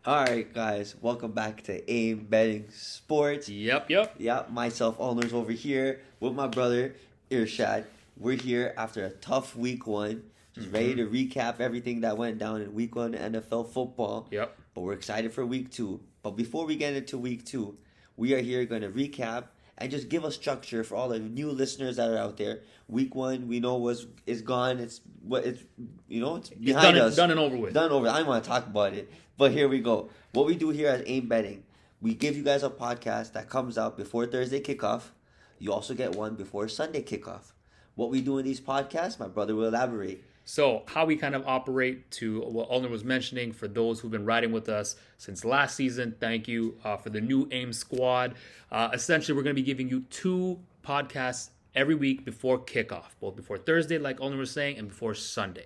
All right, guys, welcome back to Aim Betting Sports. Yep. Yeah, myself, Owners over here with my brother Irshad. We're here after a tough week one, just ready to recap everything that went down in week one NFL football. Yep. But we're excited for week two. But before we get into week two, we are here going to recap and just give a structure for all the new listeners that are out there. Week one, we know is gone. It's behind us. Done and over with. Done over. I don't want to talk about it. But here we go. What we do here at Aim Betting, we give you guys a podcast that comes out before Thursday kickoff. You also get one before Sunday kickoff. What we do in these podcasts, my brother will elaborate. So how we kind of operate to what Ulner was mentioning, for those who've been riding with us since last season, thank you for the new AIM squad. Essentially, we're going to be giving you 2 podcasts every week before kickoff, both before Thursday, like Ulner was saying, and before Sunday.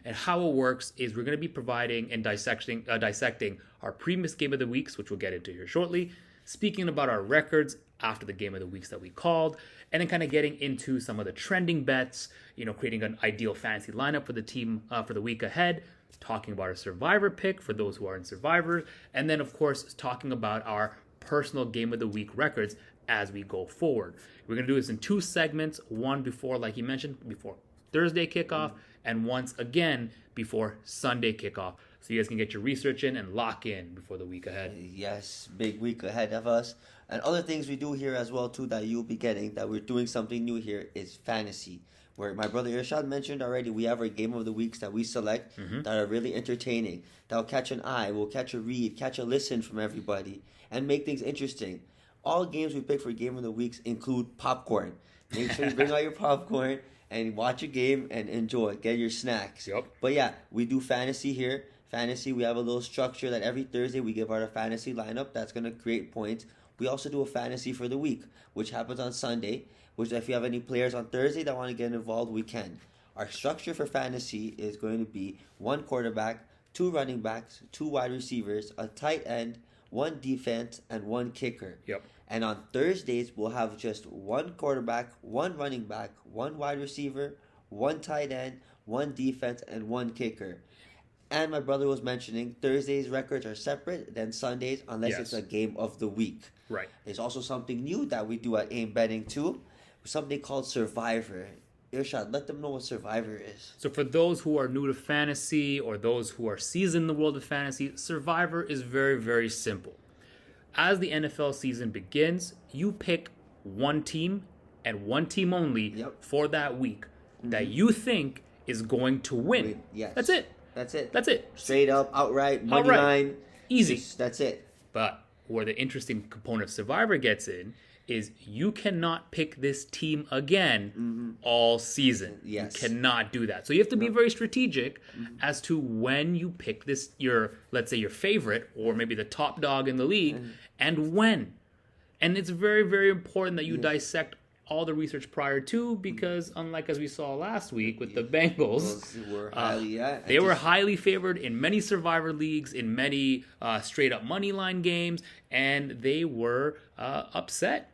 And how it works is we're going to be providing and dissecting our previous game of the weeks, which we'll get into here shortly, speaking about our records after the game of the weeks that we called, and then kind of getting into some of the trending bets, creating an ideal fantasy lineup for the team for the week ahead, talking about our survivor pick for those who are in survivors, and then, of course, talking about our personal game of the week records as we go forward. We're going to do this in 2 segments, one before, like he mentioned, before Thursday kickoff, and once again before Sunday kickoff. So you guys can get your research in and lock in before the week ahead. Yes, big week ahead of us. And other things we do here as well, too, that you'll be getting, that we're doing something new here, is fantasy. Where my brother Irshad mentioned already, we have our game of the weeks that we select that are really entertaining, that will catch an eye, will catch a read, catch a listen from everybody, and make things interesting. All games we pick for game of the weeks include popcorn. Make sure you bring out your popcorn and watch a game and enjoy. Get your snacks. Yep. But yeah, we do fantasy here. Fantasy, we have a little structure that every Thursday we give out a fantasy lineup that's going to create points. We also do a fantasy for the week, which happens on Sunday, which if you have any players on Thursday that want to get involved, we can. Our structure for fantasy is going to be 1 quarterback, 2 running backs, 2 wide receivers, a tight end, 1 defense, and 1 kicker. Yep. And on Thursdays, we'll have just 1 quarterback, 1 running back, 1 wide receiver, 1 tight end, 1 defense, and 1 kicker. And my brother was mentioning Thursdays records are separate than Sundays unless it's a game of the week. Right. There's also something new that we do at Aim Betting too, something called Survivor. Irshad, let them know what Survivor is. So for those who are new to fantasy or those who are seasoned in the world of fantasy, Survivor is very, very simple. As the NFL season begins, you pick one team and one team only for that week that you think is going to win. Yes. That's it. That's it. Straight up, outright, money line. Easy. That's it. But where the interesting component of Survivor gets in is you cannot pick this team again all season. Yes. You cannot do that. So you have to be very strategic as to when you pick this, let's say your favorite or maybe the top dog in the league, and when. And it's very, very important that you dissect all the research prior to, because unlike as we saw last week with the Bengals, they were highly favored in many survivor leagues, in many straight up money line games, and they were upset.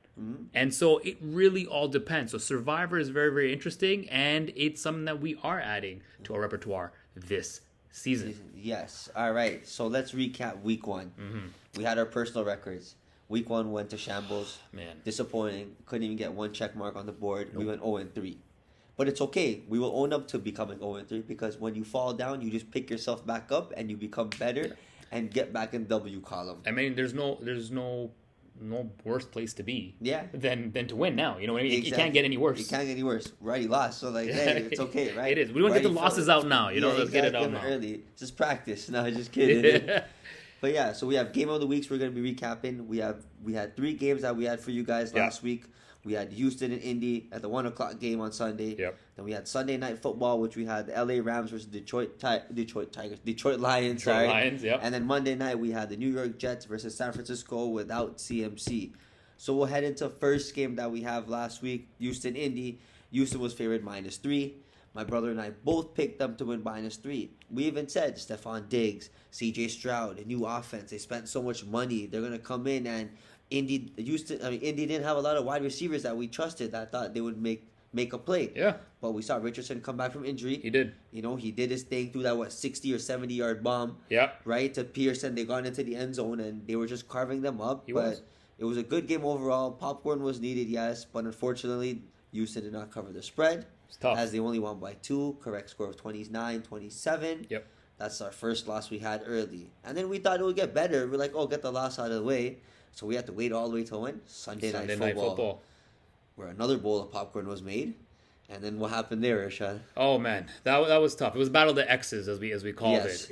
And so it really all depends. So Survivor is very, very interesting, and it's something that we are adding to our repertoire this season. Yes. All right. So let's recap week one. We had our personal records. Week 1 went to shambles. Man. Disappointing. Couldn't even get 1 check mark on the board. Nope. We went 0-3. But it's okay. We will own up to becoming 0-3 because when you fall down, you just pick yourself back up and you become better and get back in W column. I mean, there's no worse place to be than to win now. You know what I mean? Exactly. It can't get any worse. It can't get any worse. We already lost. So, hey, it's okay, right? It is. We don't get the losses out now. Let's get it out now. Early. Just practice. No, just kidding. But yeah, so we have game of the weeks we're going to be recapping. We had 3 games that we had for you guys last week. We had Houston and Indy at the 1 o'clock game on Sunday. Yep. Then we had Sunday Night Football, which we had the LA Rams versus Detroit Lions. Lions, yep. And then Monday night we had the New York Jets versus San Francisco without CMC. So we'll head into first game that we have last week, Houston Indy. Houston was favored -3. My brother and I both picked them to win -3. We even said Stephon Diggs, C.J. Stroud, a new offense. They spent so much money. They're gonna come in, and Indy didn't have a lot of wide receivers that we trusted. That I thought they would make make a play. Yeah. But we saw Richardson come back from injury. He did. He did his thing through that 60 or 70-yard bomb. Yeah. Right to Pearson. They got into the end zone and they were just carving them up. It was a good game overall. Popcorn was needed, yes, but unfortunately, Houston did not cover the spread. It's tough. As they only won by 2. Correct score of 29-27. Yep. That's our first loss we had early. And then we thought it would get better. We're like, get the loss out of the way. So we had to wait all the way till when? Sunday night football. Where another bowl of popcorn was made. And then what happened there, Irshad? Oh man, that was tough. It was battle of the X's as we called it.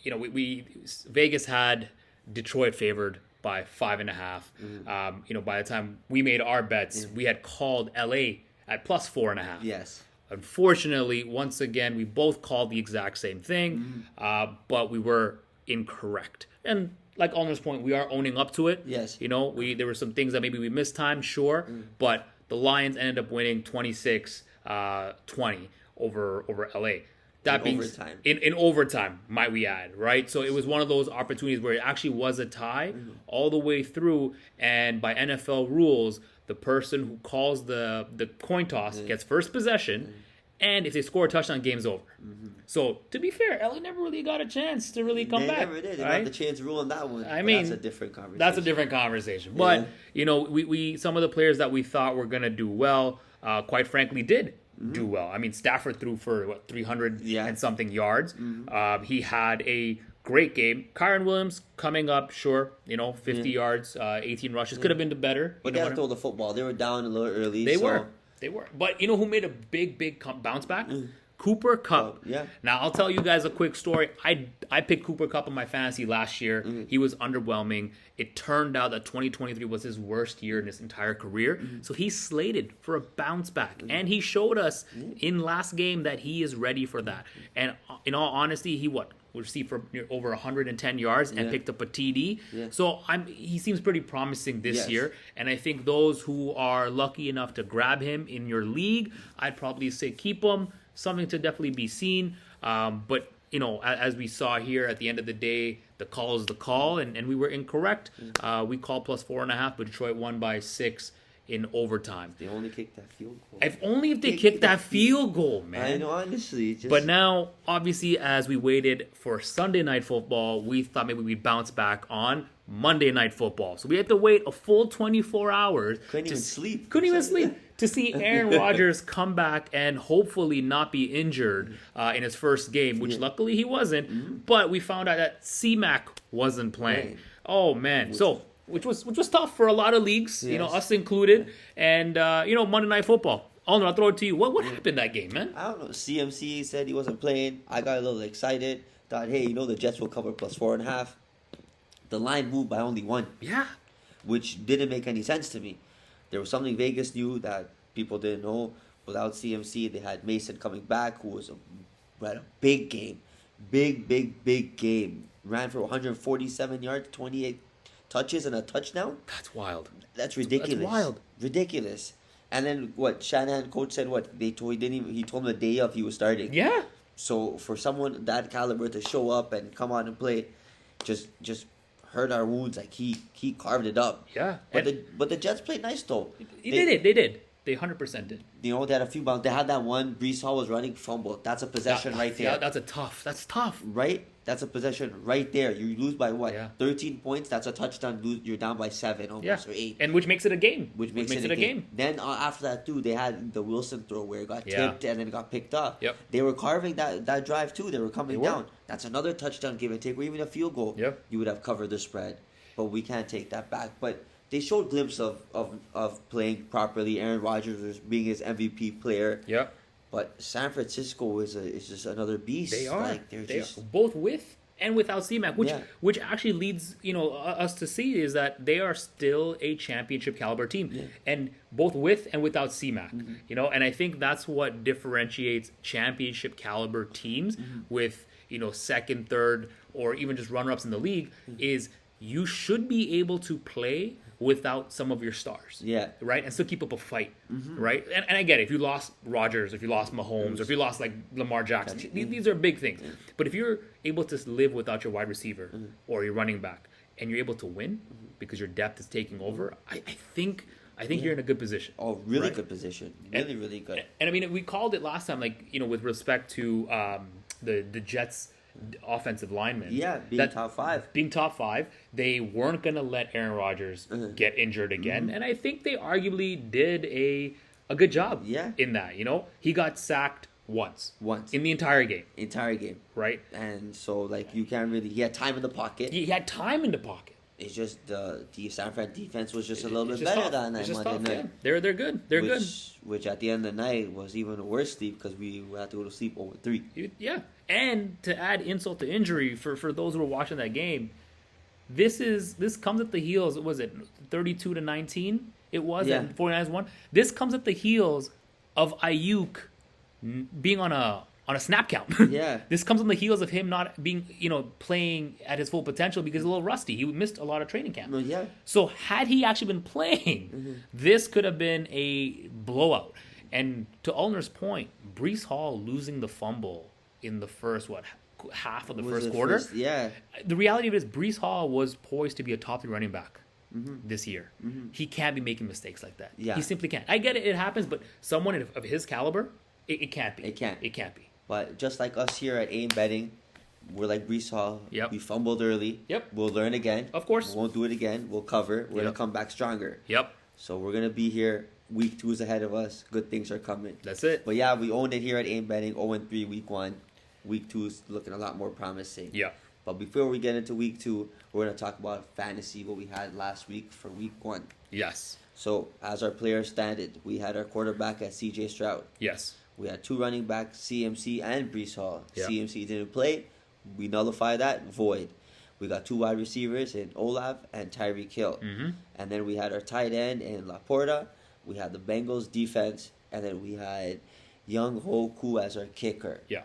We Vegas had Detroit favored by 5.5. By the time we made our bets, we had called LA at plus 4.5. Yes. Unfortunately, once again, we both called the exact same thing, but we were incorrect. And like Ulner's point, we are owning up to it. Yes. There were some things that maybe we missed time, sure, but the Lions ended up winning 26-20 over LA. That being overtime. In overtime, might we add, right? So it was one of those opportunities where it actually was a tie all the way through, and by NFL rules, the person who calls the coin toss gets first possession, and if they score a touchdown, game's over. So to be fair, LA never really got a chance to really come back. They never did. They right? got the chance to rule on that one. I mean, that's a different conversation. That's a different conversation. But we some of the players that we thought were going to do well, quite frankly, did do well. I mean, Stafford threw for 300 and something yards. He had a great game. Kyron Williams coming up, sure, 50 yards, 18 rushes. Could have been better. But they had to throw the football. They were down a little early. They were. But you know who made a big bounce back? Cooper Kupp. Yeah. Now, I'll tell you guys a quick story. I picked Cooper Kupp in my fantasy last year. He was underwhelming. It turned out that 2023 was his worst year in his entire career. So he's slated for a bounce back. And he showed us in last game that he is ready for that. And in all honesty, he received for over 110 yards and picked up a TD. Yeah. So he seems pretty promising this year. And I think those who are lucky enough to grab him in your league, I'd probably say keep him. Something to definitely be seen. But, as we saw here at the end of the day, the call is the call. And we were incorrect. We called plus 4.5, but Detroit won by 6 in overtime. They only kicked that field goal. If they kicked that field goal, man. I know, honestly. But now, obviously, as we waited for Sunday Night Football, we thought maybe we'd bounce back on Monday Night Football. So we had to wait a full 24 hours. Couldn't even sleep to see Aaron Rodgers come back and hopefully not be injured in his first game, which luckily he wasn't. But we found out that C-Mac wasn't playing. Oh, man. Which was tough for a lot of leagues, us included. And, Monday Night Football. I'll throw it to you. What happened that game, man? I don't know. CMC said he wasn't playing. I got a little excited. Thought, hey, the Jets will cover plus 4.5. The line moved by only 1. Yeah. Which didn't make any sense to me. There was something Vegas knew that people didn't know. Without CMC, they had Mason coming back, who had a big game. Big game. Ran for 147 yards, 28 touches, and a touchdown. That's wild. That's ridiculous. That's wild. Ridiculous. And then what Shanahan coach said, he told him the day of he was starting. Yeah. So for someone that caliber to show up and come on and play, just hurt our wounds. Like he carved it up. Yeah. But the Jets played nice though. They did. They 100% did. They had a few bounces. They had that one. Brees Hall was running fumble. That's a possession right there. Yeah, that's tough. Right? That's a possession right there. You lose by what? Yeah. 13 points. That's a touchdown. You're down by 7 almost or 8. And which makes it a game. Which makes it a game. Then after that too, they had the Wilson throw where it got tipped and then it got picked up. Yep. They were carving that drive too. They were coming down. That's another touchdown give and take, or even a field goal. Yep. You would have covered the spread, but we can't take that back. But they showed glimpse of playing properly. Aaron Rodgers was being his MVP player. Yep. But San Francisco is just another beast. They are. Like, they are both with and without C-Mac, which actually leads us to see is that they are still a championship caliber team, and both with and without C-Mac. And I think that's what differentiates championship caliber teams with second, third, or even just runner-ups in the league is you should be able to play without some of your stars. Yeah. Right? And still keep up a fight. Right? And I get it. If you lost Rodgers, if you lost Mahomes, or if you lost like Lamar Jackson, these are big things. But if you're able to live without your wide receiver or your running back and you're able to win because your depth is taking over, I think I think you're in a good position. Oh, really right? good position. Really, really good. And I mean, we called it last time, like, with respect to the Jets' offensive linemen. Yeah, being top 5. Being top 5, they weren't going to let Aaron Rodgers get injured again. And I think they arguably did a good job in that. He got sacked once. In the entire game. Right? And so, like, you can't really... He had time in the pocket. He had time in the pocket. It's just the San Fran defense was just a little bit better than that Monday night. Yeah. They're good. They're good. Which at the end of the night was even a worse sleep because we had to go to sleep over 3. Yeah. And to add insult to injury for those who were watching that game, this comes at the heels. Was it 32-19? It was at 49ers won. This comes at the heels of Ayuk being on a snap count. Yeah. This comes on the heels of him not being, playing at his full potential because he's a little rusty. He missed a lot of training camp. Well, yeah. So had he actually been playing, this could have been a blowout. And to Ulner's point, Breece Hall losing the fumble in the first, half of the first quarter? The reality of it is Breece Hall was poised to be a top 3 running back this year. He can't be making mistakes like that. Yeah. He simply can't. I get it happens, but someone of his caliber, it can't be. It can't be. But just like us here at AIM Betting, we're like Breece Hall. Yep. We fumbled early. Yep. We'll learn again. Of course. We won't do it again. We'll cover. We're going to come back stronger. Yep. So we're going to be here. Week 2 is ahead of us. Good things are coming. That's it. But yeah, we owned it here at AIM Betting. 0-3 week 1. Week 2 is looking a lot more promising. Yeah. But before we get into week 2, we're going to talk about fantasy, what we had last week for week 1. Yes. So as our players standard, we had our quarterback at CJ Stroud. Yes. We had 2 running backs, CMC and Breece Hall. Yeah. CMC didn't play. We nullify that. Void. We got 2 wide receivers in Olave and Tyreek Hill. And then we had our tight end in Laporta. We had the Bengals defense. And then we had Young Ho Koo as our kicker. Yeah.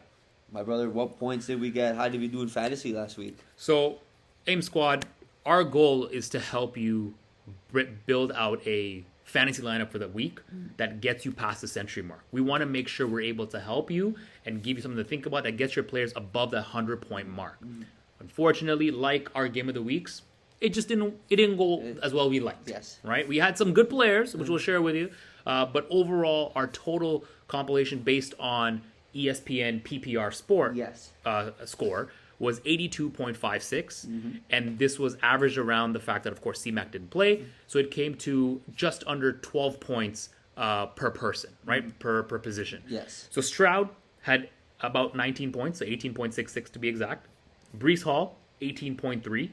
My brother, what points did we get? How did we do in fantasy last week? So, AIM Squad, our goal is to help you build out a fantasy lineup for the week that gets you past the century mark. We want to make sure we're able to help you and give you something to think about that gets your players above the 100-point mark. Unfortunately, like our game of the weeks, it didn't go as well as we liked. Yes. Right? We had some good players, which we'll share with you, but overall, our total compilation based on ESPN PPR Sport score was 82.56, and this was averaged around the fact that, of course, C-Mac didn't play, so it came to just under 12 points per person, right, per position. Yes. So Stroud had about 19 points, so 18.66 to be exact. Breece Hall, 18.3,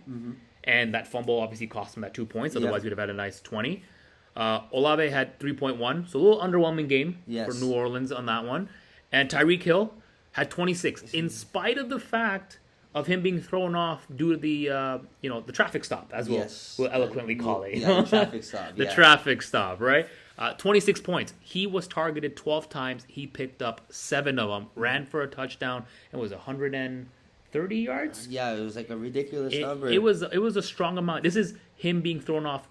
and that fumble obviously cost him that 2 points, otherwise we'd have had a nice 20. Olave had 3.1, so a little underwhelming game for New Orleans on that one. And Tyreek Hill had 26, in spite of the fact of him being thrown off due to the traffic stop, as we'll eloquently call it. Yeah, the traffic stop. The traffic stop, right? 26 points. He was targeted 12 times. He picked up 7 of them, ran for a touchdown, and was 130 yards. Yeah, it was like a ridiculous number. It was a strong amount. This is him being thrown off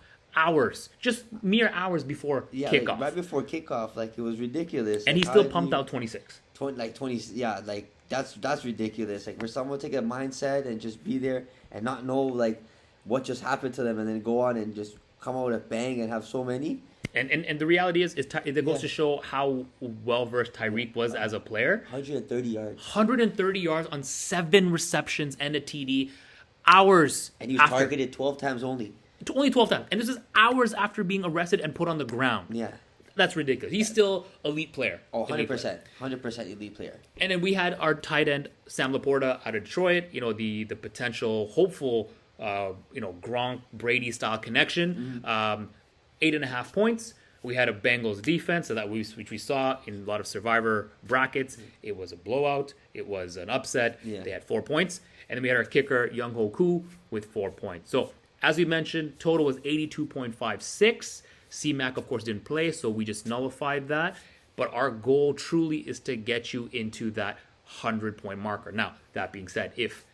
mere hours before kickoff. Like right before kickoff, like it was ridiculous. And he still pumped out 26. 20, yeah, like that's ridiculous. Like for someone to take a mindset and just be there and not know like what just happened to them, and then go on and just come out with a bang and have so many. And the reality is it goes to show how well versed Tyreek was as a player. 130 yards. 130 yards on 7 receptions and a TD. Hours. And he was targeted 12 times only. Only 12 times. And this is hours after being arrested and put on the ground. Yeah. That's ridiculous. He's still elite player. Oh, 100%. 100% elite player. And then we had our tight end, Sam Laporta, out of Detroit. The potential, hopeful, Gronk, Brady-style connection. 8.5 points. We had a Bengals defense, which we saw in a lot of Survivor brackets. It was a blowout. It was an upset. Yeah. They had 4 points. And then we had our kicker, Young Ho Koo, with 4 points. So, as we mentioned, total was 82.56. C-Mac, of course, didn't play, so we just nullified that. But our goal truly is to get you into that 100-point marker. Now, that being said, if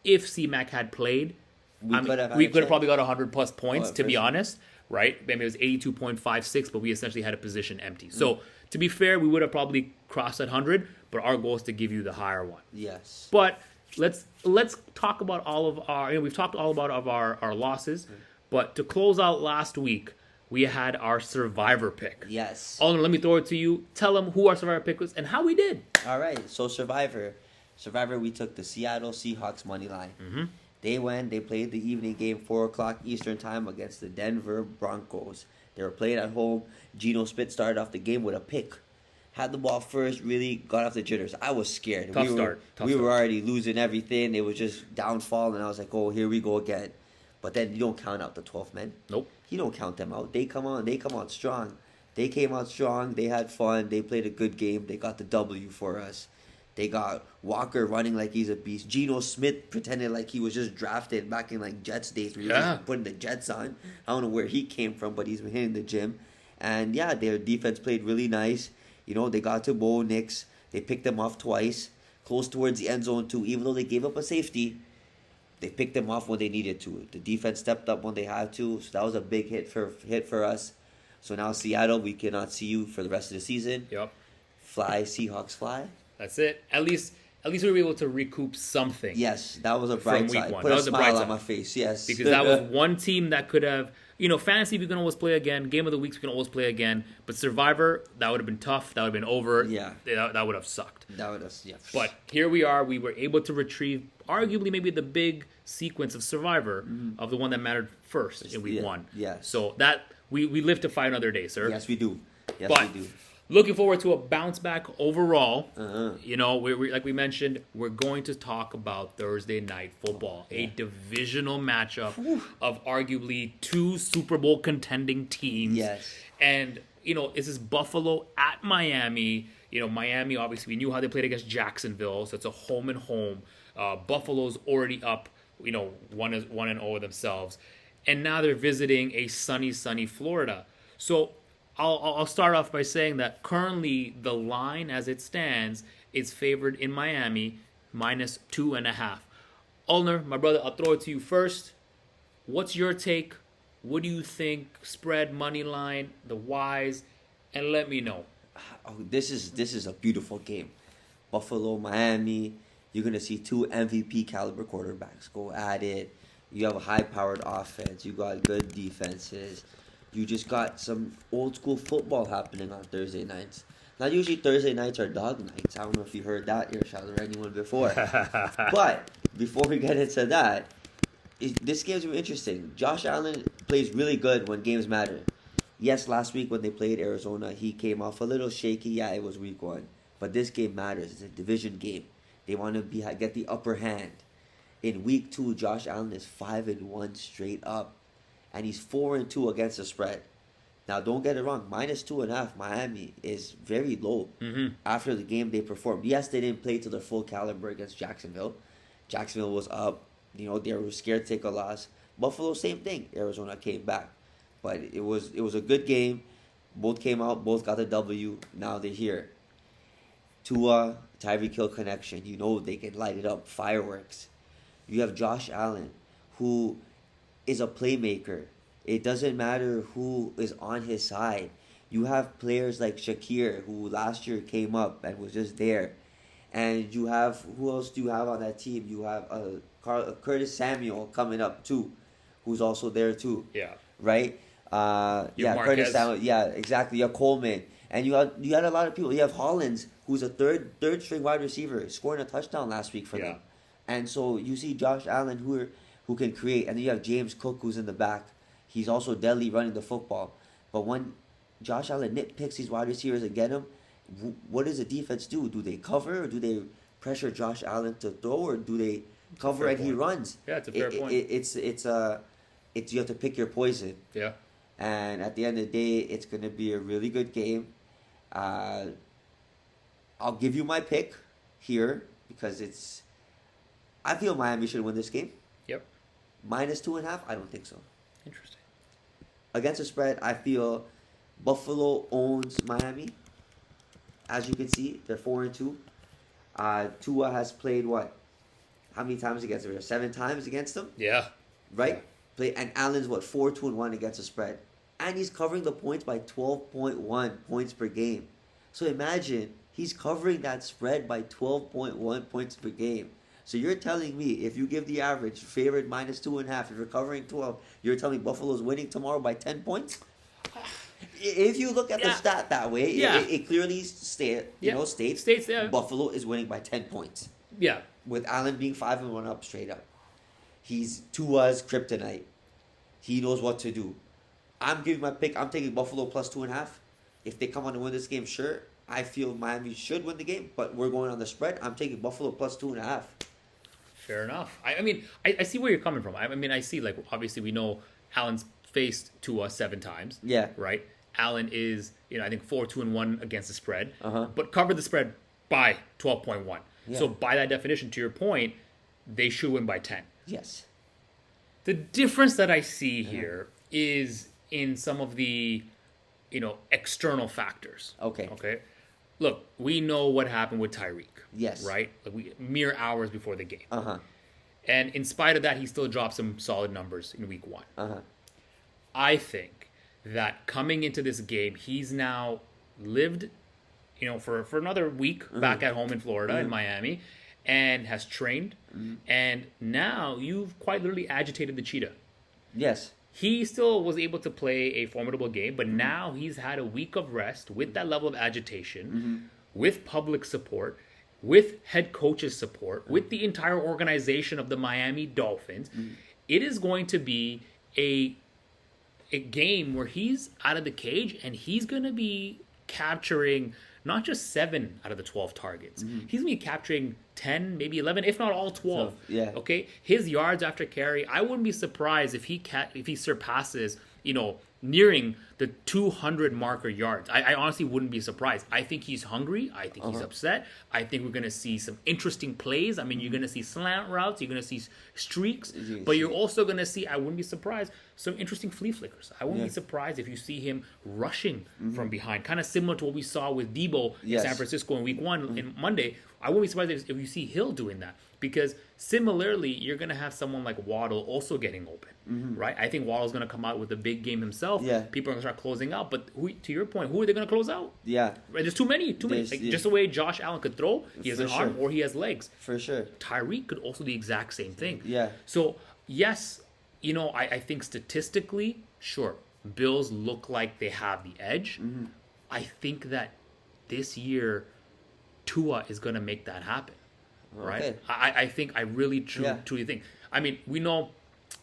C-Mac had played, we could have probably got 100-plus points, to be honest, right? Maybe it was 82.56, but we essentially had a position empty. So, to be fair, we would have probably crossed that 100, but our goal is to give you the higher one. Yes. But let's talk about all of our... we've talked all about our losses, but to close out last week, we had our survivor pick. Yes. Oliver, let me throw it to you. Tell them who our survivor pick was and how we did. All right. So Survivor, we took the Seattle Seahawks money line. Mm-hmm. They played the evening game, 4 o'clock Eastern time against the Denver Broncos. They were playing at home. Geno Smith started off the game with a pick. Had the ball first, really got off the jitters. I was scared. Tough start. We were already losing everything. It was just downfall, and I was like, oh, here we go again. But then you don't count out the 12 men. Nope. You don't count them out. They come on strong. They came out strong. They had fun. They played a good game. They got the W for us. They got Walker running like he's a beast. Geno Smith pretended like he was just drafted back in like Jets days where he was putting the Jets on. I don't know where he came from, but he's been hitting the gym. And yeah, their defense played really nice. You know, they got to Bo Nix. They picked them off twice, close towards the end zone too. Even though they gave up a safety, they picked them off when they needed to. The defense stepped up when they had to. So that was a big hit for us. So now Seattle, we cannot see you for the rest of the season. Yep. Fly, Seahawks, fly. That's it. At least we were able to recoup something. Yes, that was a bright side. One. Put that a was smile on my face. Yes, because that was one team that could have. You know, fantasy we can always play again. Game of the weeks we can always play again. But Survivor, that would have been tough. That would have been over. Yeah, that would have sucked. That would have. Yeah. But here we are. We were able to retrieve arguably maybe the big sequence of Survivor of the one that mattered first in week one. Yeah. So that we live to fight another day, sir. Yes, we do. Yes, but, we do. Looking forward to a bounce back overall. Uh-huh. You know, we like we mentioned, we're going to talk about Thursday night football, a divisional matchup of arguably two Super Bowl contending teams. Yes. And, you know, this is Buffalo at Miami. You know, Miami, obviously, we knew how they played against Jacksonville, so it's a home and home. Buffalo's already up, you know, 1-0 themselves. And now they're visiting a sunny Florida. So I'll start off by saying that currently the line as it stands is favored in Miami -2.5. Ulner, my brother, I'll throw it to you first. What's your take? What do you think? Spread, money line, the whys, and let me know. Oh, this is a beautiful game. Buffalo, Miami. You're gonna see two MVP caliber quarterbacks go at it. You have a high-powered offense. You got good defenses. You just got some old school football happening on Thursday nights. Not usually Thursday nights are dog nights. I don't know if you heard that, Irshad, or anyone before. But before we get into that, this game's really interesting. Josh Allen plays really good when games matter. Yes, last week when they played Arizona, he came off a little shaky. Yeah, it was week one. But this game matters. It's a division game. They want to get the upper hand. In week 2, Josh Allen is 5-1 straight up. And he's 4-2 against the spread. Now, don't get it wrong. -2.5 Miami is very low after the game they performed. Yes, they didn't play to their full caliber against Jacksonville. Jacksonville was up. You know, they were scared to take a loss. Buffalo, same thing. Arizona came back. But it was a good game. Both came out. Both got the W. Now they're here. Tua, Tyreek Hill connection. You know they can light it up. Fireworks. You have Josh Allen, who is a playmaker. It doesn't matter who is on his side. You have players like Shakir, who last year came up and was just there. And you have, who else do you have on that team? You have Curtis Samuel coming up too, who's also there too. Yeah. Right? Curtis Samuel. Yeah, exactly. You have Coleman. And you had a lot of people. You have Hollins, who's a third string wide receiver, scoring a touchdown last week for them. And so you see Josh Allen, who can create, and then you have James Cook, who's in the back. He's also deadly running the football. But when Josh Allen nitpicks these wide receivers and get him, what does the defense do? Do they cover, or do they pressure Josh Allen to throw, or do they cover and he runs? Yeah, it's a fair point. It's you have to pick your poison. Yeah. And at the end of the day, it's going to be a really good game. I'll give you my pick here because I feel Miami should win this game. Yep. -2.5, I don't think so. Interesting. Against the spread, I feel Buffalo owns Miami. As you can see, they're 4-2. Tua has played what? How many times against them? 7 times against them? Yeah. Right? And Allen's 4-2-1 against the spread. And he's covering the points by 12.1 points per game. So imagine, he's covering that spread by 12.1 points per game. So you're telling me, if you give the average favorite -2.5, if you're covering 12, you're telling me Buffalo's winning tomorrow by 10 points? If you look at the stat that way, it clearly states Buffalo is winning by 10 points. Yeah. With Allen being 5-1 up straight up. He's Tua's kryptonite. He knows what to do. I'm giving my pick. I'm taking Buffalo plus 2.5. If they come on to win this game, sure. I feel Miami should win the game, but we're going on the spread. I'm taking Buffalo plus 2.5. Fair enough. I mean, I see where you're coming from. I mean, I see, like, obviously we know Allen's faced Tua 7 times. Yeah. Right? Allen is, I think 4-2-1 against the spread, Uh-huh. but covered the spread by 12.1. Yeah. So by that definition, to your point, they should win by 10. Yes. The difference that I see here is in some of the, external factors. Okay. Okay. Look, we know what happened with Tyreek. Yes. Right? Like mere hours before the game. Uh-huh. And in spite of that, he still dropped some solid numbers in week 1. Uh-huh. I think that coming into this game, he's now lived, for another week back at home in Florida, in Miami, and has trained. And now you've quite literally agitated the cheetah. Yes. He still was able to play a formidable game, but now he's had a week of rest with that level of agitation, with public support, with head coach's support, with the entire organization of the Miami Dolphins. It is going to be a game where he's out of the cage and he's going to be capturing not just 7 out of the 12 targets. He's going to be capturing 10, maybe 11, if not all 12. So, yeah. Okay? His yards after carry, I wouldn't be surprised if he surpasses, nearing the 200 marker yards. I honestly wouldn't be surprised. I think he's hungry. I think he's upset. I think we're going to see some interesting plays. I mean, you're going to see slant routes. You're going to see streaks. But you're also going to see, I wouldn't be surprised, some interesting flea flickers. I wouldn't be surprised if you see him rushing from behind, kind of similar to what we saw with Debo in San Francisco in week 1 in Monday. I wouldn't be surprised if you see Hill doing that, because similarly, you're going to have someone like Waddle also getting open, right? I think Waddle's going to come out with a big game himself. Yeah. People are going to start closing out. But to your point, who are they going to close out? Yeah. Right? There's too many. Just the way Josh Allen could throw, he has an arm or he has legs. For sure. Tyreek could also do the exact same thing. Yeah. So, yes, I think statistically, sure, Bills look like they have the edge. I think that this year, Tua is going to make that happen. Right? Okay. I really truly think. I mean, we know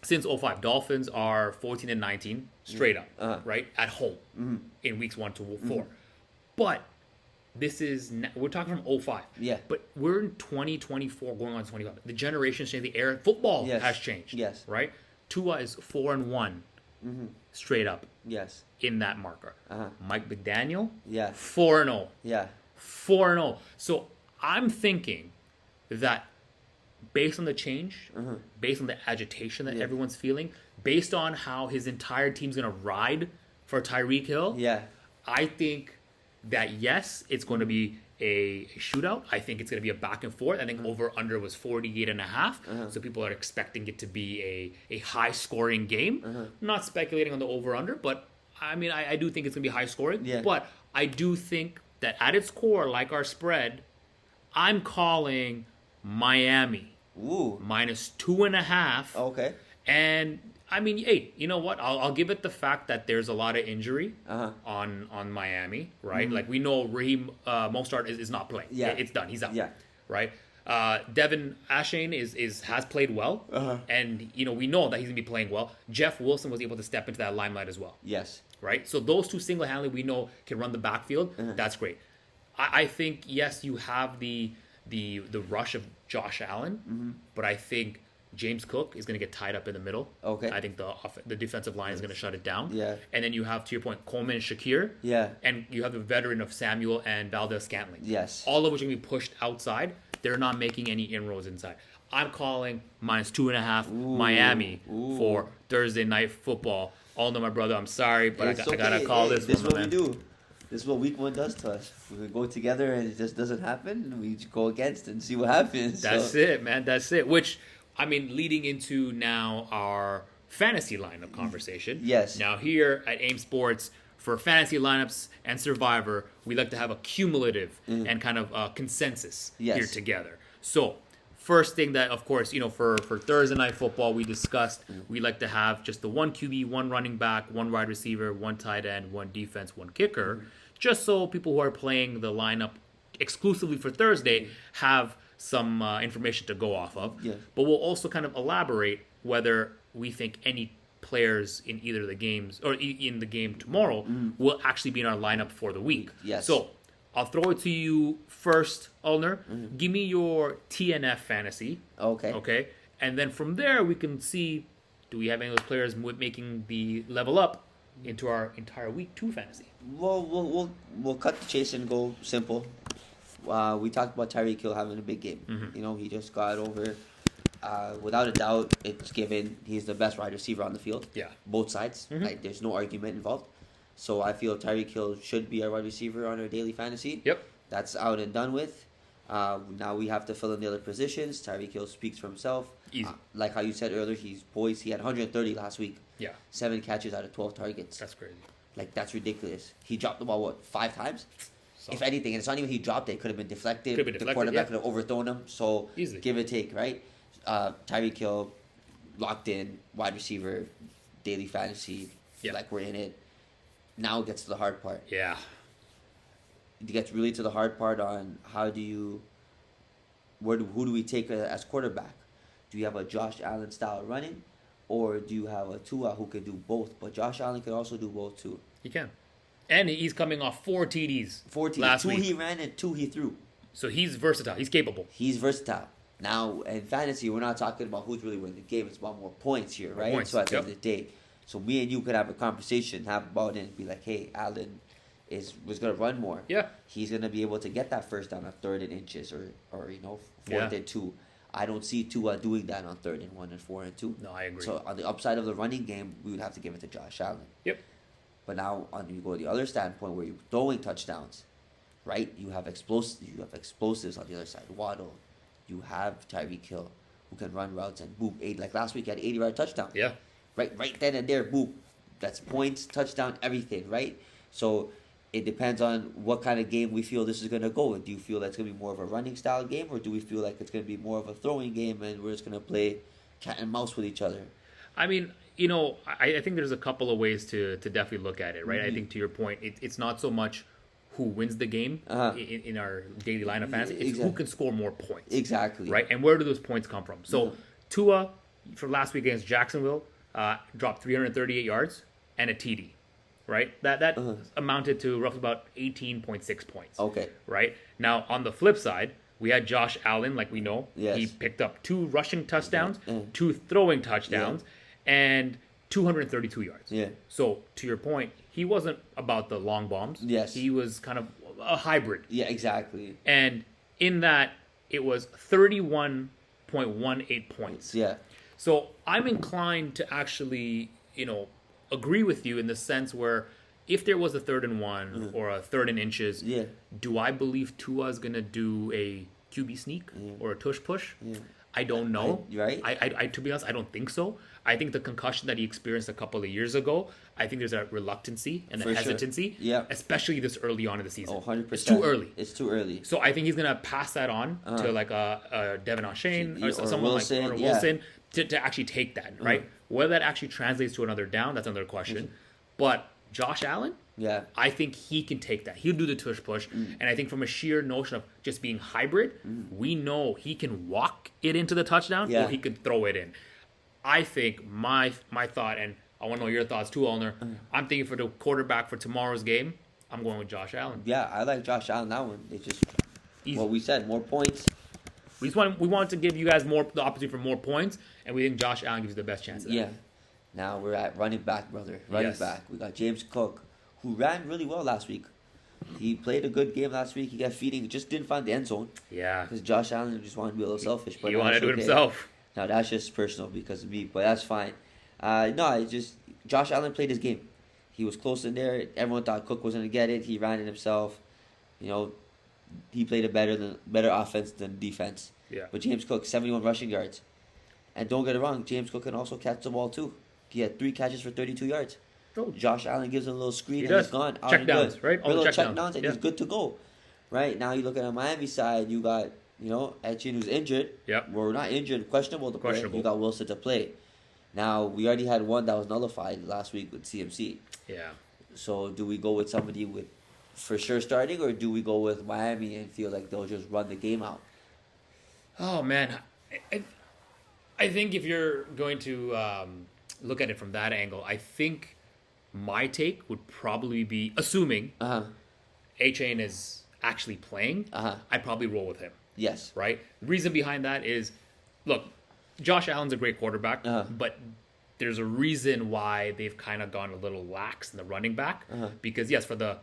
since 2005, Dolphins are 14-19 straight up, right? At home in weeks 1 to 4. But this is, we're talking from 2005. Yeah. But we're in 2024 going on 25. The generation's changed. The era football has changed. Yes. Right? Tua is 4-1 straight up. Yes. In that marker. Mike McDaniel, 4-0. 4-0. So I'm thinking that based on the change, based on the agitation that everyone's feeling, based on how his entire team's going to ride for Tyreek Hill, I think that, yes, it's going to be a shootout. I think it's going to be a back and forth. I think over-under was 48.5. So people are expecting it to be a high-scoring game. I'm not speculating on the over-under, but I mean, I do think it's going to be high-scoring. Yeah. But I do think that at its core, like our spread, I'm calling Miami minus 2.5. Okay. And I mean, hey, you know what? I'll give it the fact that there's a lot of injury on Miami, right? Like we know Raheem Mostert is not playing. Yeah. It's done. He's out. Yeah. Right. Devin Ashane has played well, and we know that he's gonna be playing well. Jeff Wilson was able to step into that limelight as well. Yes. Right. So those two single-handedly we know can run the backfield. That's great. I think, yes, you have the rush of Josh Allen, but I think James Cook is going to get tied up in the middle. Okay. I think the defensive line is going to shut it down. Yeah. And then you have, to your point, Coleman and Shakir. Yeah. And you have the veteran of Samuel and Valdez-Scantling. Yes. All of which are going to be pushed outside. They're not making any inroads inside. I'm calling minus 2.5 Miami for Thursday Night Football. Although, my brother, I'm sorry, but I got to call this one, This is what man. we do. This is what week 1 does to us. We go together and it just doesn't happen. We go against and see what happens. That's it, man. That's it. Which, I mean, leading into now our fantasy lineup conversation. Yes. Now here at AIM Sports, for fantasy lineups and Survivor, we like to have a cumulative and kind of consensus here together. So first thing that, of course, for Thursday night football, we discussed we like to have just the one QB, one running back, one wide receiver, one tight end, one defense, one kicker, just so people who are playing the lineup exclusively for Thursday have some information to go off of. Yeah. But we'll also kind of elaborate whether we think any players in either of the games or in the game tomorrow will actually be in our lineup for the week. Yes. So I'll throw it to you first, Ulner. Give me your TNF fantasy. Okay. Okay. And then from there, we can see, do we have any of those players making the level up into our entire week 2 fantasy? Well, we'll cut the chase and go simple. We talked about Tyreek Hill having a big game. He just got over. Without a doubt, it's given. He's the best wide receiver on the field. Yeah. Both sides. Like, there's no argument involved. So I feel Tyreek Hill should be our wide receiver on our daily fantasy. Yep. That's out and done with. Now we have to fill in the other positions. Tyreek Hill speaks for himself. Easy. Like how you said earlier, he had 130 last week. Yeah. 7 catches out of 12 targets. That's crazy. Like, that's ridiculous. He dropped the ball, 5 times? So, If anything, and it's not even he dropped it. It could have been deflected. Could have been deflected, The quarterback yeah. could have overthrown him. So, Easily. give or take, right? Tyreek Hill, locked in, wide receiver, daily fantasy, Yeah. like we're in it. Now it gets to the hard part. yeah. It gets really to the hard part on who do we take as quarterback? Do you have a Josh Allen style running, or do you have a Tua who can do both? But Josh Allen can also do both too. He can. And he's coming off 4 TDs 14, last 2 week. he ran and 2 he threw. So he's versatile. He's capable. He's versatile. Now, in fantasy, we're not talking about who's really winning the game. It's about more points here, right? points, So at the yep. end of the day, so me and you could have a conversation, have about it, and be like, hey, Allen was going to run more. Yeah. He's going to be able to get that first down on 3rd and inches or 4th Yeah. and 2. I don't see Tua doing that on 3rd and 1 and 4 and 2. No, I agree. So on the upside of the running game, we would have to give it to Josh Allen. Yep. But now, you go to the other standpoint where you're throwing touchdowns, right? You have explosives on the other side. Waddle. You have Tyreek Hill, who can run routes and boom, like last week, he had 80-yard touchdown. Yeah. Right then and there, boom. That's points, touchdown, everything, right? So it depends on what kind of game we feel this is going to go. Do you feel that's going to be more of a running style game, or do we feel like it's going to be more of a throwing game and we're just going to play cat and mouse with each other? I mean, I think there's a couple of ways to definitely look at it, right? I think to your point, it's not so much who wins the game in our daily line of fantasy. It's who can score more points. Exactly. Right? And where do those points come from? So Tua, from last week against Jacksonville, dropped 338 yards and a TD. Right? That amounted to roughly about 18.6 points. Okay. Right? Now, on the flip side, we had Josh Allen, like we know. Yes. He picked up 2 rushing touchdowns, 2 throwing touchdowns, and 232 yards. Yeah. So, to your point, he wasn't about the long bombs. Yes. He was kind of a hybrid. Yeah, exactly. And in that, it was 31.18 points. Yeah. So, I'm inclined to actually, agree with you in the sense where if there was a 3rd and 1 or a 3rd and inches, do I believe Tua is going to do a QB sneak or a tush push? Yeah. I don't know. Right? I to be honest, I don't think so. I think the concussion that he experienced a couple of years ago, I think there's a reluctancy and a For sure. hesitancy, Yeah. especially this early on in the season. Oh, 100%. It's too early. It's too early. So I think he's gonna pass that on to like a Devin O'Shane or someone Wilson, like Wilson to actually take that, right? Whether that actually translates to another down, that's another question. But Josh Allen, Yeah. I think he can take that. He'll do the tush push. And I think from a sheer notion of just being hybrid, we know he can walk it into the touchdown or he could throw it in. I think my thought, and I want to know your thoughts too, Ulner, I'm thinking for the quarterback for tomorrow's game, I'm going with Josh Allen. Yeah, I like Josh Allen that one. It's just Easy. what we said, more points. We wanted to give you guys the opportunity for more points, and we think Josh Allen gives you the best chance of that. Yeah. Now we're at running back, brother. Running back. We got James Cook, who ran really well last week. He played a good game last week. He got feeding. Just didn't find the end zone. Yeah. Because Josh Allen just wanted to be a little selfish. But He wanted to do it himself. Now, that's just personal because of me, but that's fine. No, Josh Allen played his game. He was close in there. Everyone thought Cook was going to get it. He ran it himself. He played a better offense than defense. Yeah. But James Cook, 71 rushing yards. And don't get it wrong, James Cook can also catch the ball too. He had 3 catches for 32 yards. Oh. Josh Allen gives him a little screen He and does. he's gone. Out Check and downs, good. right? All Little the check check downs downs, and yeah. he's good to go. Right? Now you look at the Miami side, you got, You know, Etienne who's injured. Yep. Well, not injured, questionable to play. Questionable. You got Wilson to play. Now, we already had one that was nullified last week with CMC. Yeah. So, do we go with somebody with for sure starting, or do we go with Miami and feel like they'll just run the game out? Oh, man. I think if you're going to look at it from that angle, I think my take would probably be, assuming A-Chain is actually playing, I'd probably roll with him. Yes. Right? The reason behind that is, look, Josh Allen's a great quarterback, but there's a reason why they've kind of gone a little lax in the running back. Because yes, for the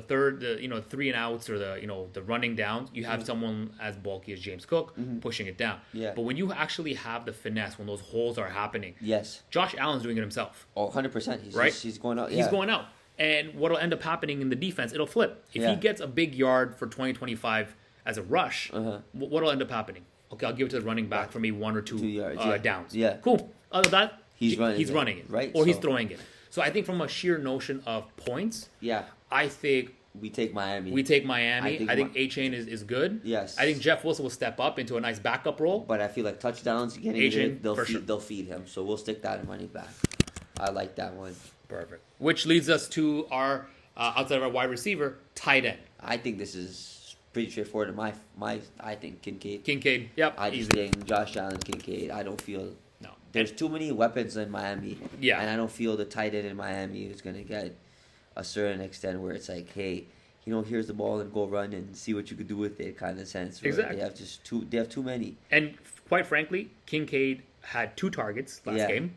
third, you know, 3 and outs or the running downs, you have someone as bulky as James Cook pushing it down. Yeah. But when you actually have the finesse when those holes are happening, yes, Josh Allen's doing it himself. Oh, 100%. He's going out. He's going out. And what'll end up happening in the defense, it'll flip. If he gets a big yard for 2025 as a rush, what'll end up happening? Okay, I'll give it to the running back for maybe 1 or 2 yards, downs. Yeah. Cool. Other than that, he's running it. right? Or he's throwing it. So I think from a sheer notion of points, I think we take Miami. I think A-Chain is good. Yes. I think Jeff Wilson will step up into a nice backup role. But I feel like touchdowns, getting A-Chain, they'll feed him. So we'll stick that in running back. I like that one. Perfect. Which leads us to our outside of our wide receiver, tight end. I think this is pretty straightforward. I think Kincaid. Kincaid. Yep. I just think Josh Allen, Kincaid. I don't feel there's too many weapons in Miami. Yeah. And I don't feel the tight end in Miami is gonna get a certain extent where it's like, hey, here's the ball and go run and see what you could do with it, kind of sense. Exactly. They have too many. And quite frankly, Kincaid had 2 targets last game.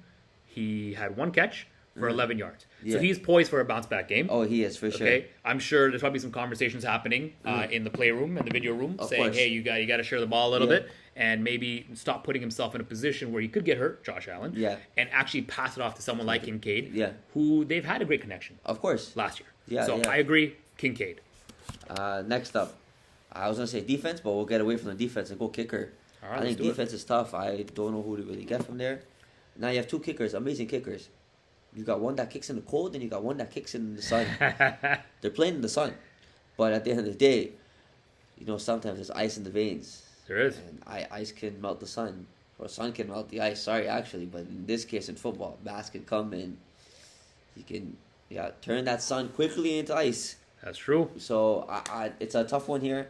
He had 1 catch for 11 yards. So he's poised for a bounce back game. Oh, he is for sure. Okay, I'm sure there's probably some conversations happening in the playroom and the video room, saying, "Hey, you got to share the ball a little bit and maybe stop putting himself in a position where he could get hurt, Josh Allen, and actually pass it off to someone like Kincaid, who they've had a great connection, of course, last year. I agree, Kincaid. Next up, I was gonna say defense, but we'll get away from the defense and go kicker. All right, I think defense is tough. I don't know who to really get from there. Now you have 2 kickers, amazing kickers. You got one that kicks in the cold, and you got one that kicks in the sun. They're playing in the sun, but at the end of the day, sometimes there's ice in the veins. There is, and ice can melt the sun, or sun can melt the ice. Sorry, actually, but in this case, in football, Bass can come and he can turn that sun quickly into ice. That's true. So it's a tough one here.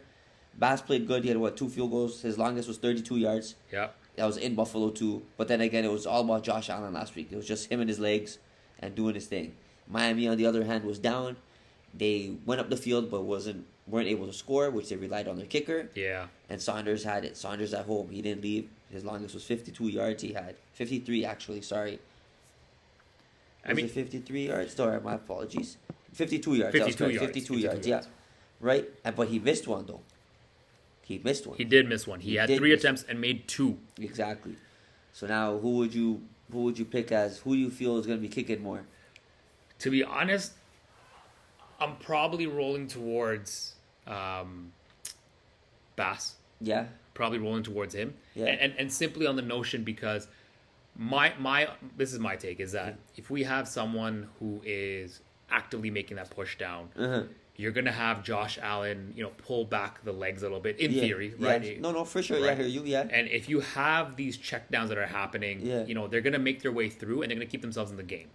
Bass played good. He had 2 field goals. His longest was 32 yards. Yeah, that was in Buffalo too. But then again, it was all about Josh Allen last week. It was just him and his legs and doing his thing. Miami, on the other hand, was down. They went up the field but weren't able to score, which they relied on their kicker. Yeah. And Saunders had it. Saunders at home. He didn't leave. His longest was 52 yards. He had 53 actually. Sorry. Was it 53 yards? Sorry, my apologies. 52 yards. 52 yards. Yeah. Right. But he missed one though. He missed one. He did miss one. He had 3 attempts and made 2. Exactly. So now, who would you pick as who you feel is going to be kicking more? To be honest, I'm probably rolling towards Bass. Yeah. Probably rolling towards him. Yeah. And simply on the notion because this is my take, is that if we have someone who is actively making that push down, you're going to have Josh Allen, pull back the legs a little bit, in theory, right? Yeah. No, for sure. Right? Yeah, I hear you, And if you have these checkdowns that are happening, they're going to make their way through and they're going to keep themselves in the game.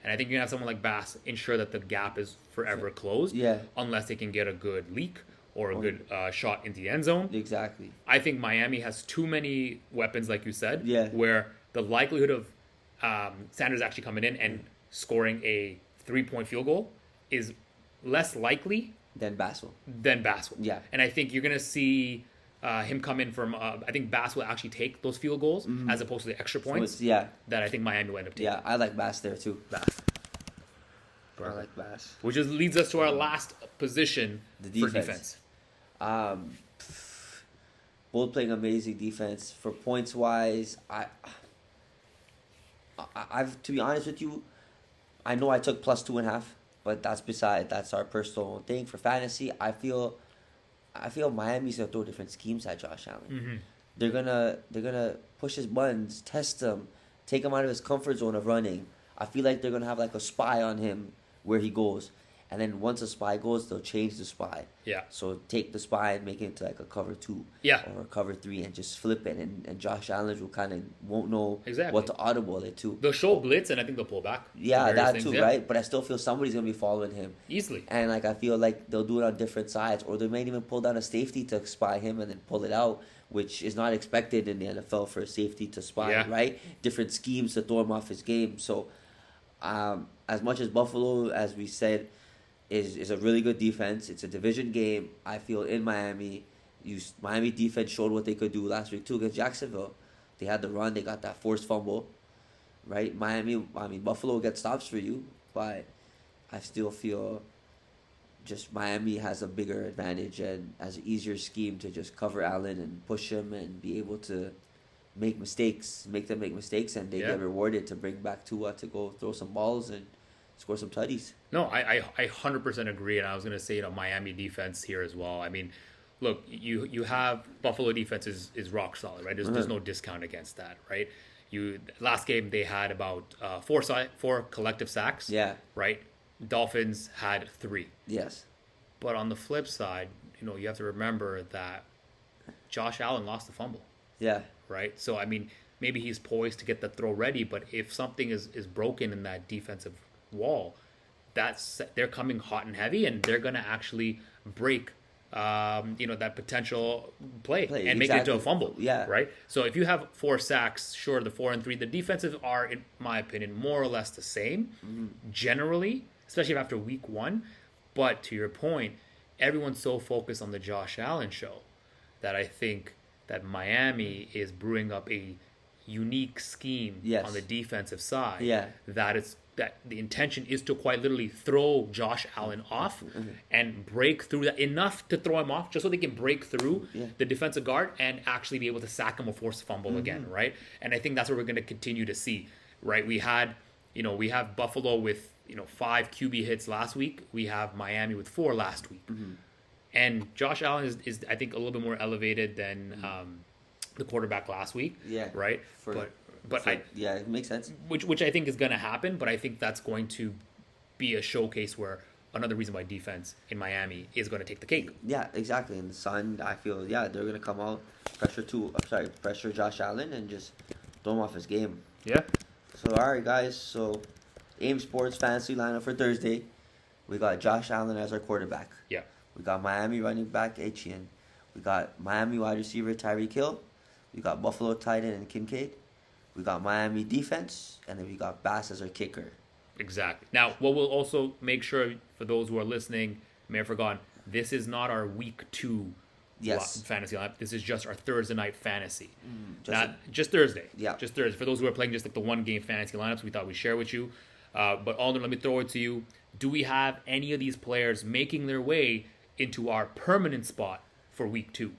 And I think you're going to have someone like Bass ensure that the gap is forever closed, unless they can get a good leak or a good shot into the end zone. Exactly. I think Miami has too many weapons, like you said, where the likelihood of Sanders actually coming in and scoring a 3-point field goal is less likely than Bass will. Yeah. And I think you're going to see him come in from, I think Bass will actually take those field goals as opposed to the extra points that I think Miami will end up taking. Yeah, I like Bass there too. Bass. I like Bass. Which leads us to our last position for defense. Both playing amazing defense. For points wise, I've to be honest with you, I know I took plus 2.5, but that's our personal thing for fantasy. I feel Miami's gonna throw different schemes at Josh Allen. They're gonna push his buttons, test him, take him out of his comfort zone of running. I feel like they're gonna have like a spy on him where he goes. And then once a spy goes, they'll change the spy. Yeah. So take the spy and make it into like a cover 2. Yeah. Or a cover 3 and just flip it. And Josh Allen won't know Exactly. what to audible it to. They'll show blitz and I think they'll pull back. Yeah, that too, right? But I still feel somebody's going to be following him. Easily. And like I feel like they'll do it on different sides. Or they might even pull down a safety to spy him and then pull it out, which is not expected in the NFL for a safety to spy, right? Different schemes to throw him off his game. So as much as Buffalo, as we said, is a really good defense, it's a division game. I feel in Miami, Miami defense showed what they could do last week too against Jacksonville. They had the run, they got that forced fumble, right? Buffalo gets stops for you, but I still feel just Miami has a bigger advantage and has an easier scheme to just cover Allen and push him and be able to make them make mistakes, and they get rewarded to bring back Tua to go throw some balls and score some tutties. No, I 100% agree, and I was going to say, Miami defense here as well. I mean, look, you have Buffalo defense is rock solid, right? There's no discount against that, right? Last game they had about 4 collective sacks. Yeah. Right? Dolphins had 3. Yes. But on the flip side, you have to remember that Josh Allen lost the fumble. Yeah. Right? So, I mean, maybe he's poised to get the throw ready, but if something is broken in that defensive wall, they're coming hot and heavy, and they're going to actually break that potential play and make it into a fumble. Yeah. Right? So if you have 4 sacks, sure, the 4 and 3, the defensive are, in my opinion, more or less the same, generally, especially after week 1. But to your point, everyone's so focused on the Josh Allen show that I think that Miami is brewing up a unique scheme on the defensive side. That the intention is to quite literally throw Josh Allen off and break through that enough to throw him off, just so they can break through the defensive guard and actually be able to sack him or force a fumble again, right? And I think that's what we're going to continue to see, right? We have Buffalo with 5 QB hits last week. We have Miami with 4 last week. And Josh Allen is I think a little bit more elevated than the quarterback last week. Yeah. Right. It makes sense. Which I think is going to happen, but I think that's going to be a showcase where another reason why defense in Miami is going to take the cake. Yeah, exactly. And the Sun, I feel, they're going to come out, pressure Josh Allen and just throw him off his game. Yeah. So, all right, guys. So, AIM Sports fantasy lineup for Thursday. We got Josh Allen as our quarterback. Yeah. We got Miami running back Etienne. We got Miami wide receiver Tyreek Hill. We got Buffalo tight end and Kincaid. We got Miami defense, and then we got Bass as our kicker. Exactly. Now, what we'll also make sure for those who are listening, may have forgotten, this is not our week 2 fantasy lineup. This is just our Thursday night fantasy. Just Thursday. Yeah. Just Thursday. For those who are playing just like the 1-game fantasy lineups, we thought we'd share with you. But Alden, let me throw it to you. Do we have any of these players making their way into our permanent spot for week 2?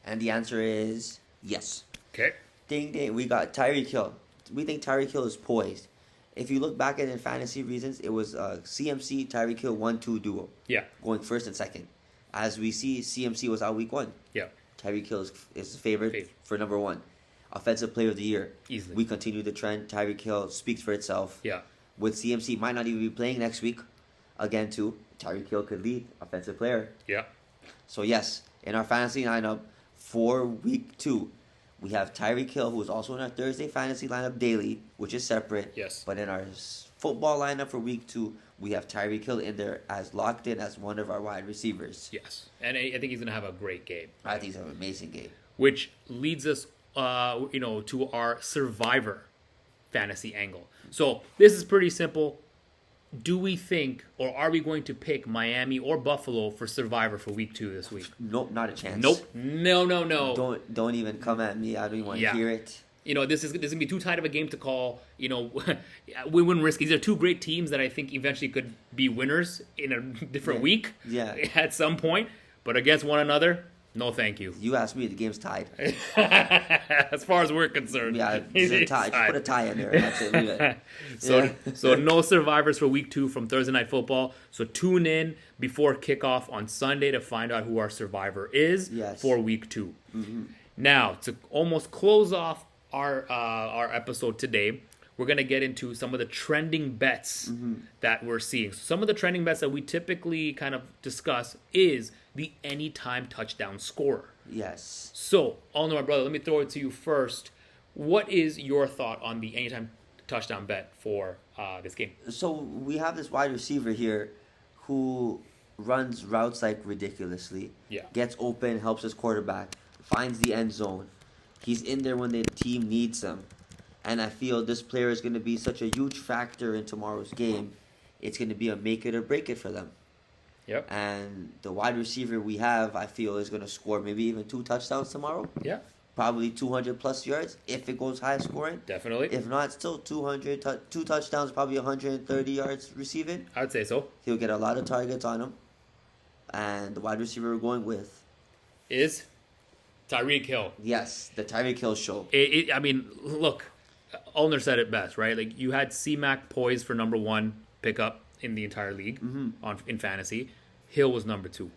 And the answer is yes. Okay. Ding, ding. We got Tyreek Hill. We think Tyreek Hill is poised. If you look back at it in fantasy reasons, it was CMC, Tyreek Hill 1-2 duo. Yeah. Going first and second. As we see, CMC was out week 1. Yeah. Tyreek Hill is favorite for number 1. Offensive player of the year. Easily. We continue the trend. Tyreek Hill speaks for itself. Yeah. With CMC, might not even be playing next week. Again, too, Tyreek Hill could lead offensive player. Yeah. So, yes, in our fantasy lineup for week 2, we have Tyreek Hill, who is also in our Thursday fantasy lineup daily, which is separate. Yes. But in our football lineup for week 2, we have Tyreek Hill in there as locked in as one of our wide receivers. Yes. And I think he's going to have a great game. I think he's an amazing game. Which leads us, to our survivor fantasy angle. So this is pretty simple. Do we think, or are we going to pick Miami or Buffalo for Survivor for week 2 this week? Nope, not a chance. Nope. No. Don't even come at me. I don't even want to hear it. This is going to be too tight of a game to call. Win-win risk. These are 2 great teams that I think eventually could be winners in a different week. Yeah. At some point, but against one another, no, thank you. You asked me, the game's tied. As far as we're concerned, yeah, it's a tie. Just put a tie in there. That's it. So no survivors for week 2 from Thursday Night Football. So tune in before kickoff on Sunday to find out who our survivor is for week 2. Mm-hmm. Now, to almost close off our episode today, we're going to get into some of the trending bets that we're seeing. So some of the trending bets that we typically kind of discuss is the anytime touchdown scorer. Yes. So, Alner, my brother, let me throw it to you first. What is your thought on the anytime touchdown bet for this game? So we have this wide receiver here who runs routes like ridiculously. Yeah. Gets open, helps his quarterback, finds the end zone. He's in there when the team needs him. And I feel this player is going to be such a huge factor in tomorrow's game. It's going to be a make it or break it for them. Yep. And the wide receiver we have, I feel, is going to score maybe even 2 touchdowns tomorrow. Yeah. Probably 200 plus yards if it goes high scoring. Definitely. If not, still 200, 2 touchdowns, probably 130 yards receiving. I would say so. He'll get a lot of targets on him. And the wide receiver we're going with is Tyreek Hill. Yes, the Tyreek Hill show. I mean, look, Ulner said it best, right? Like, you had C-Mac poised for number 1 pickup in the entire league in fantasy. Hill was number 2.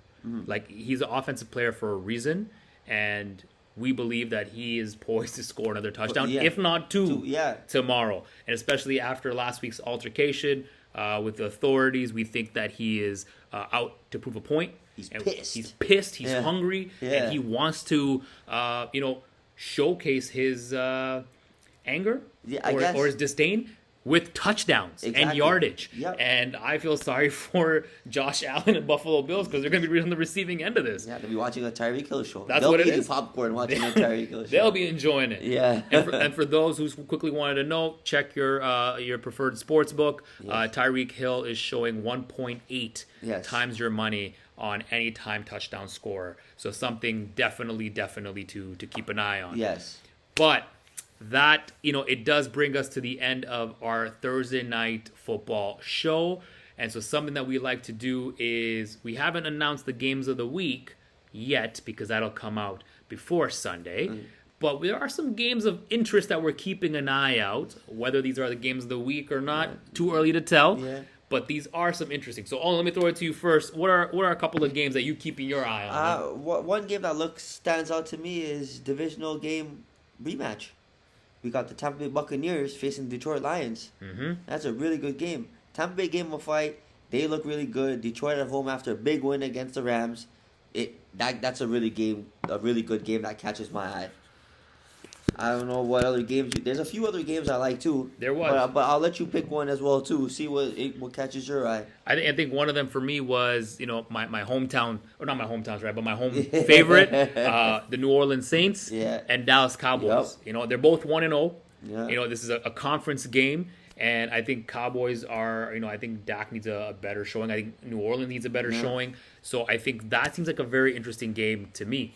Like, he's an offensive player for a reason, and we believe that he is poised to score another touchdown, if not two, tomorrow. And especially after last week's altercation with the authorities, we think that he is out to prove a point. He's pissed. He's pissed. He's hungry, and he wants to, showcase his anger or his disdain with touchdowns and yardage. Yep. And I feel sorry for Josh Allen and Buffalo Bills because they're going to be on the receiving end of this. Yeah, they'll be watching a Tyreek Hill show. They'll be eating popcorn watching a Tyreek Hill show. They'll be enjoying it. Yeah. and for those who quickly wanted to know, check your preferred sports book. Yes. Tyreek Hill is showing 1.8 times your money on any time touchdown scorer. So something definitely to keep an eye on. Yes. But that, it does bring us to the end of our Thursday night football show. And so something that we like to do is we haven't announced the games of the week yet because that'll come out before Sunday. But there are some games of interest that we're keeping an eye out. Whether these are the games of the week or not, too early to tell. Yeah. But these are some interesting. So, let me throw it to you first. What are a couple of games that you keeping your eye on? One game that stands out to me is divisional game rematch. We got the Tampa Bay Buccaneers facing the Detroit Lions. That's a really good game. Tampa Bay game of fight. They look really good. Detroit at home after a big win against the Rams. That's a really good game that catches my eye. I don't know what other games. There's a few other games I like too. There was, but I'll let you pick one as well too. See what catches your eye. I think one of them for me was my hometown, or not my hometowns, right? But my home favorite, the New Orleans Saints and Dallas Cowboys. Yep. They're both 1-0. Yeah. This is a conference game. And I think Cowboys are, I think Dak needs a better showing. I think New Orleans needs a better showing. So I think that seems like a very interesting game to me.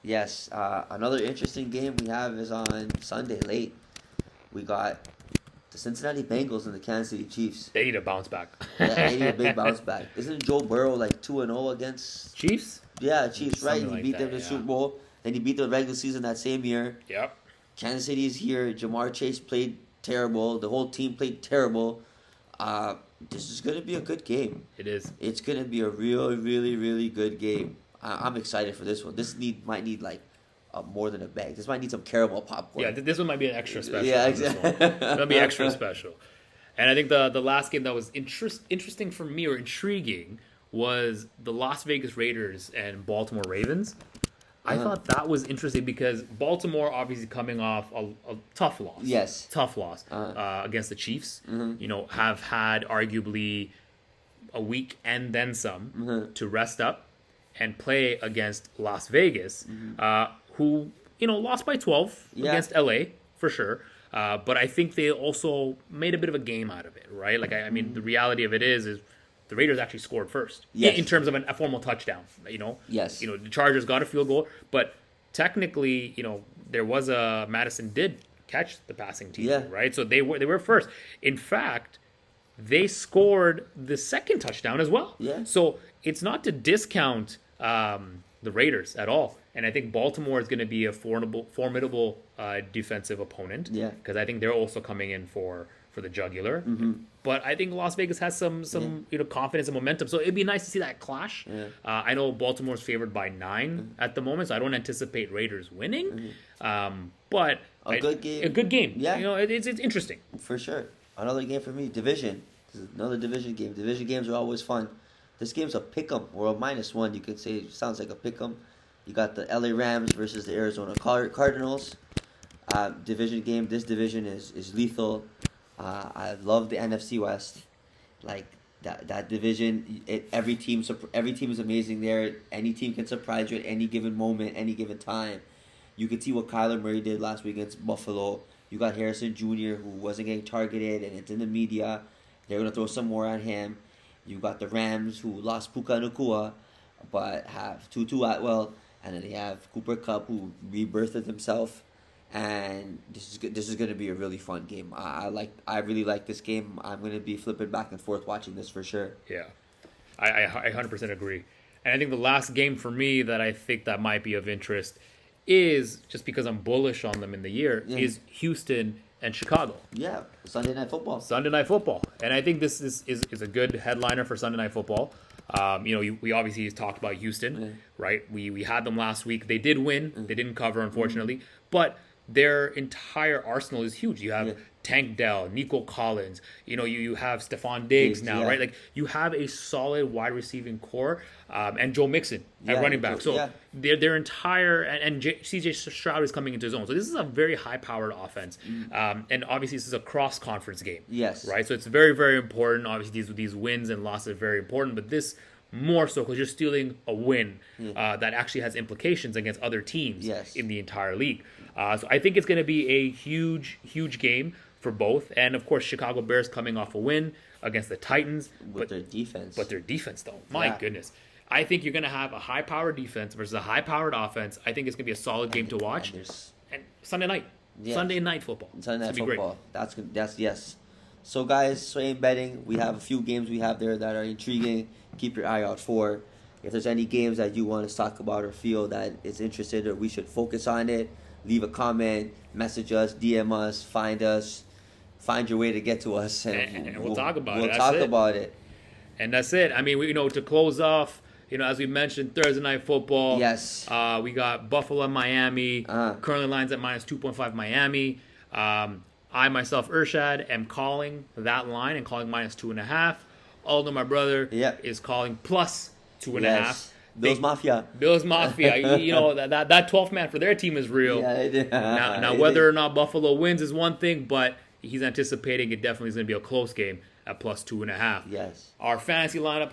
Yes. Another interesting game we have is on Sunday late. We got the Cincinnati Bengals and the Kansas City Chiefs. They need a bounce back. They need a big bounce back. Isn't Joe Burrow like 2-0 against Chiefs? Yeah, Chiefs, right? Something He beat them in the Super Bowl. Then he beat them in the regular season that same year. Yep. Kansas City is here. Jamar Chase played terrible. The whole team played terrible. This is going to be a good game. It is. It's going to be a really good game. I'm excited for this one. This might need like more than a bag. This might need some caramel popcorn. Yeah, this one might be an extra special. Yeah, exactly. It'll be extra special. And I think the last game that was interesting for me or intriguing was the Las Vegas Raiders and Baltimore Ravens. I thought that was interesting because Baltimore obviously coming off a tough loss. Yes. Tough loss against the Chiefs. Have had arguably a week and then some to rest up and play against Las Vegas, who, lost by 12 against LA, for sure. But I think they also made a bit of a game out of it, right? Like, I mean, the reality of it is the Raiders actually scored first in terms of a formal touchdown, Yes. The Chargers got a field goal, but technically, there was Madison did catch the passing team, right? So they were first. In fact, they scored the second touchdown as well. Yeah. So it's not to discount the Raiders at all. And I think Baltimore is going to be a formidable defensive opponent. Yeah. Because I think they're also coming in for the jugular. But I think Las Vegas has some confidence and momentum. So it'd be nice to see that clash. Yeah. I know Baltimore's favored by 9 at the moment, so I don't anticipate Raiders winning. But A good game. A good game. Yeah. It's interesting. For sure. Another game for me, division. This is another division game. Division games are always fun. This game's a pick'em or a -1. You could say it sounds like a pick'em. You got the LA Rams versus the Arizona Cardinals. Division game. This division is lethal. I love the NFC West. Like that division, every team is amazing there. Any team can surprise you at any given moment, any given time. You could see what Kyler Murray did last week against Buffalo. You got Harrison Jr., who wasn't getting targeted, and it's in the media. They're going to throw some more on him. You got the Rams, who lost Puka Nacua, but have Tutu Atwell. And then they have Cooper Kupp, who rebirthed himself. And this is going to be a really fun game. I really like this game. I'm going to be flipping back and forth watching this for sure. Yeah, I 100% agree. And I think the last game for me that I think that might be of interest is, just because I'm bullish on them in the year, is Houston and Chicago. Yeah, Sunday Night Football. Sunday Night Football. And I think this is a good headliner for Sunday Night Football. We obviously talked about Houston, right? We had them last week. They did win. They didn't cover, unfortunately. But their entire arsenal is huge. You have Tank Dell, Nico Collins. You have Stephon Diggs now, right? Like, you have a solid wide receiving core, and Joe Mixon at running back. So their entire and CJ Stroud is coming into his own. So this is a very high-powered offense, and obviously this is a cross-conference game. Yes, right. So it's very, very important. Obviously these wins and losses are very important, but this more so because you're stealing a win that actually has implications against other teams in the entire league. So I think it's going to be a huge, huge game for both. And, of course, Chicago Bears coming off a win against the Titans. But their defense. But their defense, though. My goodness. I think you're going to have a high-powered defense versus a high-powered offense. I think it's going to be a solid game to watch. And Sunday night. Yeah. Sunday night football. Sunday night football. That's yes. So, guys, Sway and Betting, we have a few games we have there that are intriguing. Keep your eye out for. If there's any games that you want us to talk about or feel that it's interested or we should focus on it, leave a comment, message us, DM us, find your way to get to us, and we'll talk about it. We'll talk about it. And that's it. I mean, to close off, as we mentioned, Thursday Night Football. Yes. We got Buffalo and Miami. Currently lines at -2.5 Miami. I, myself, Urshad, am calling that line and calling -2.5. Aldo, my brother, is calling +2.5. Bills Mafia. That 12th man for their team is real. Now whether or not Buffalo wins is one thing, but he's anticipating it definitely is going to be a close game at +2.5. Yes. Our fantasy lineup,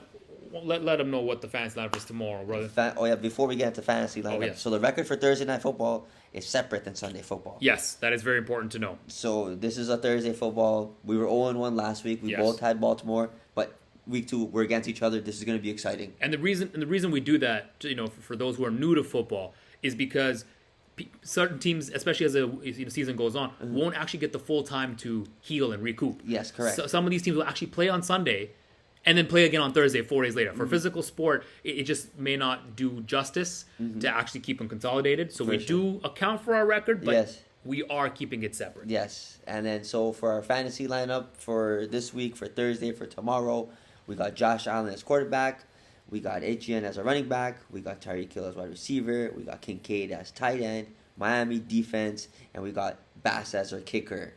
let them know what the fantasy lineup is tomorrow, brother. Before we get into fantasy lineup, so the record for Thursday Night Football is separate than Sunday Football. Yes, that is very important to know. So this is a Thursday Football. We were 0-1 last week. We both had Baltimore, but week 2 we're against each other. This is going to be exciting. And the reason we do that, for those who are new to football, is because certain teams, especially as the season goes on, won't actually get the full time to heal and recoup. Yes, correct. So some of these teams will actually play on Sunday and then play again on Thursday 4 days later. For physical sport, it just may not do justice to actually keep them consolidated. So we do account for our record, but we are keeping it separate. Yes. And then so for our fantasy lineup for this week, for Thursday, for tomorrow, we got Josh Allen as quarterback. We got Etienne as a running back. We got Tyreek Hill as wide receiver. We got Kincaid as tight end. Miami defense. And we got Bass as our kicker.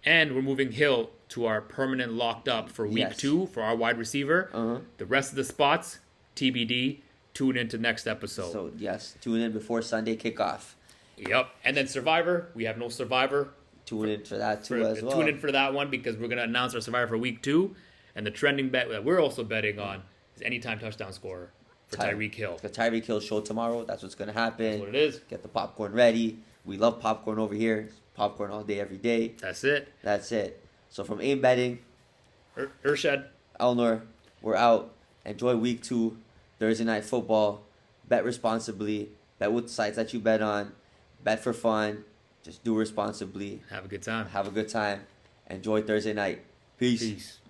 And we're moving Hill to our permanent locked up for week 2 for our wide receiver. The rest of the spots, TBD. Tune into next episode. So, tune in before Sunday kickoff. Yep. And then Survivor. We have no Survivor. Tune in for that too as well. Tune in for that one because we're going to announce our Survivor for week 2. And the trending bet that we're also betting on is anytime touchdown scorer for Tyreek Hill. The Tyreek Hill show tomorrow. That's what's going to happen. That's what it is. Get the popcorn ready. We love popcorn over here. Popcorn all day, every day. That's it. So from Aim Betting, Urshad, Elnor, we're out. Enjoy week 2, Thursday Night Football. Bet responsibly. Bet with sites that you bet on. Bet for fun. Just do responsibly. Have a good time. Enjoy Thursday night. Peace.